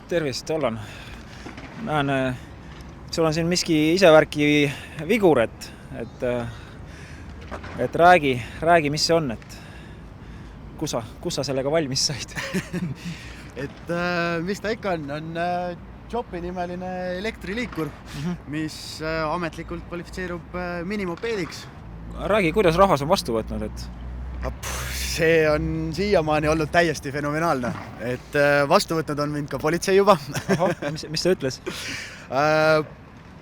Tervist, Allan. Näen, sul on siin miski isevärki vigur, et räägi, mis see on, et kus sa sellega valmis said? Mis ta ikka on Jopi nimeline elektriliikur, mis ametlikult kvalifitseerub minimopeediks. Räägi, kuidas rahvas on vastu võtnud, et... See on siiamaani olnud täiesti fenomenaalne, et vastu võtnud on mind ka politsei juba. Aha, mis ta ütles?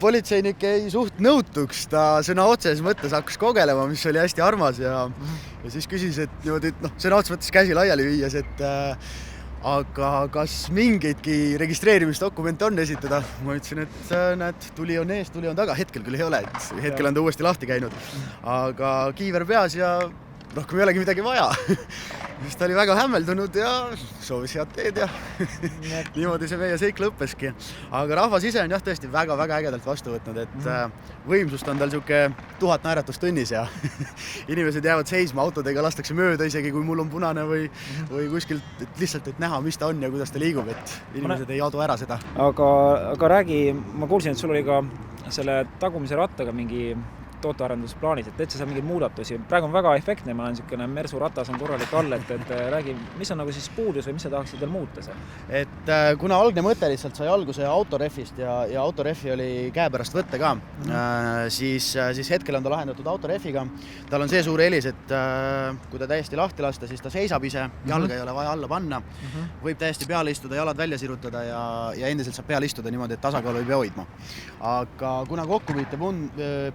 Politseinik jäi suht nõutuks, ta sõna otseses mõttes hakkas kogelema, mis oli hästi armas ja siis küsis, et sõna otseses mõttes käsi laiali viies, et aga kas mingeidki registreerimisdokumente on esitada? Ma ütlesin, et näed, tuli on ees, tuli on taga, hetkel küll ei ole, et hetkel on ta uuesti lahti käinud, aga kiiver peas ja rohkem ei olegi midagi vaja. Siis ta oli väga hämmeldunud ja soovis head teed ja niimoodi see meie seik lõppeski. Aga rahvas ise on jah tõesti väga-väga ägedalt vastu võtnud, et võimsust on tal siuke 1000 naeratust tunnis ja inimesed jäävad seisma, autodega lastakse mööda isegi, kui mul on punane või kuskilt et lihtsalt, et näha, mis ta on ja kuidas ta liigub, et inimesed ei adu ära seda. Aga räägi, ma kuulsin, et sul oli ka selle tagumise rattaga mingi tootearendusplaanis, et teed sa mingeid muudatusi. Praegu on väga efektne, ma olen niisugune Mersu ratas on korralik all, et räägi, mis on nagu siis puudus või mis sa tahaksid veel muuta seal? Et kuna algne mõte lihtsalt sai alguse autorefist ja autorefi oli käepärast võtta ka, siis hetkel on ta lahendatud autorefiga. Tal on see suur eelis, et kui ta täiesti lahti lasta, siis ta seisab ise, jalga ei ole vaja alla panna, võib täiesti peale istuda, jalad välja sirutada ja endiselt saab peale istuda niimoodi, et tasakaalu ei pea hoidma. Aga kuna kokkupiite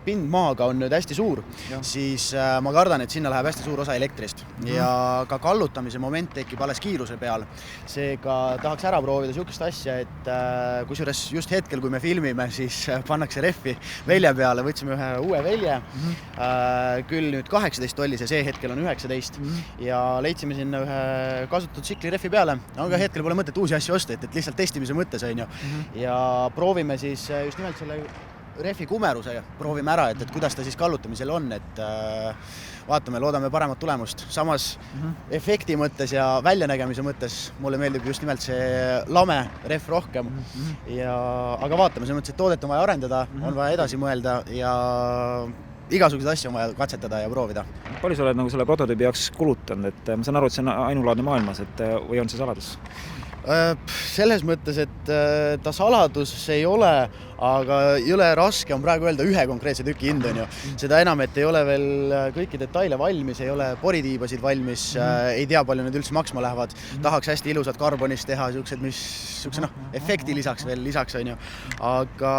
pind maaga on nüüd hästi suur, siis ma kardan, et sinna läheb hästi suur osa elektrist ja ka kallutamise moment tekib alles kiiruse peal. Seega tahaks ära proovida sihukest asja, et kusjuures just hetkel, kui me filmime, siis pannakse refi velje peale, võtsime ühe uue velje, küll nüüd 18 tollis ja see hetkel on 19 ja leidsime sinna ühe kasutatud tsikli refi peale, aga hetkel pole mõtet uusi asju osta, et lihtsalt testimise mõttes on ju ja proovime siis just nimelt selle refi kumeruse proovime ära, et kuidas ta siis kallutamisel on, et vaatame, loodame paremat tulemust. Samas efekti mõttes ja väljanägemise mõttes mulle meeldib just nimelt see lame ref rohkem. Aga vaatame, see mõttes, et toodet on vaja arendada, on vaja edasi mõelda ja igasuguseid asju on vaja katsetada ja proovida. Palju sa oled nagu selle prototüübi jaoks kulutanud, et ma saan aru, et see on ainulaadne maailmas, et või on see saladus? Selles mõttes, et ta saladus ei ole, aga jõle raske on praegu öelda ühe konkreetse tüki hind on ju. Seda enam, et ei ole veel kõiki detaile valmis, ei ole poritiibasid valmis, ei tea, palju need üldse maksma lähevad. Tahaks hästi ilusad karbonist teha, siukse efekti lisaks on ju. Aga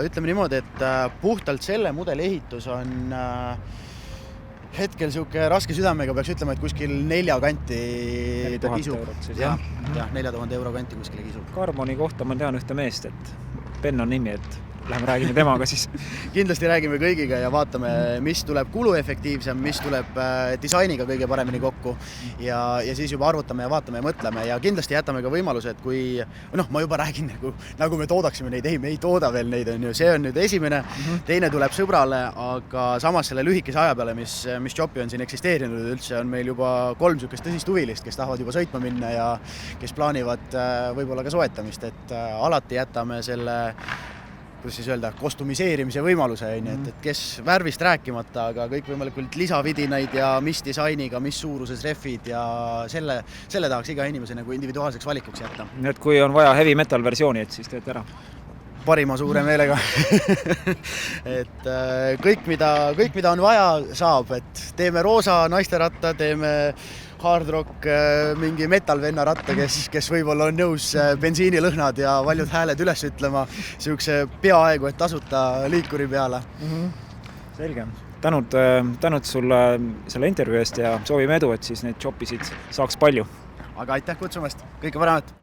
ütleme niimoodi, et puhtalt selle mudeli ehitus on hetkel siuke raske südamega peaks ütlema, et kuskil 4 kanti ta kisub. 4000 euro kanti kuskile kisub. Carboni kohta ma tean ühte meest, et Ben on nimi, et läheme räägime temaga siis. Kindlasti räägime kõigiga ja vaatame, mis tuleb kuluefektiivsem, mis tuleb disainiga kõige paremini kokku ja siis juba arvutame ja vaatame ja mõtleme ja kindlasti jätame ka võimaluse, et kui ma juba räägin nagu me toodaksime neid, me ei tooda veel neid on ju, see on nüüd esimene, teine tuleb sõbrale, aga samas selle lühikese aja peale, mis Jopi on siin eksisteerinud üldse, on meil juba 3 sükest tõsist huvilist, kes tahavad juba sõitma minna ja kes plaanivad võib-olla ka soetamist, et alati jätame selle kuidas siis öelda, kostumiseerimise võimaluse, et kes värvist rääkimata, aga kõik võimalikult lisavidinaid ja mis disainiga, mis suuruses refid ja selle tahaks iga inimese nagu individuaalseks valikuks jätta. Nii et kui on vaja heavy metal versiooni, et siis teete ära? Parima suure meelega. Et kõik, mida on vaja, saab, et teeme roosa naisteratta, teeme hard rock, mingi metalvenna ratta, kes võib-olla on nõus bensiinilõhnad ja valjud hääled üles ütlema siukse peaaegu, et tasuta liikuri peale. Selge. Tänud sulle selle intervjuu eest ja soovime edu, et siis neid Jopisid saaks palju. Aga aitäh kutsumast, kõike paremat!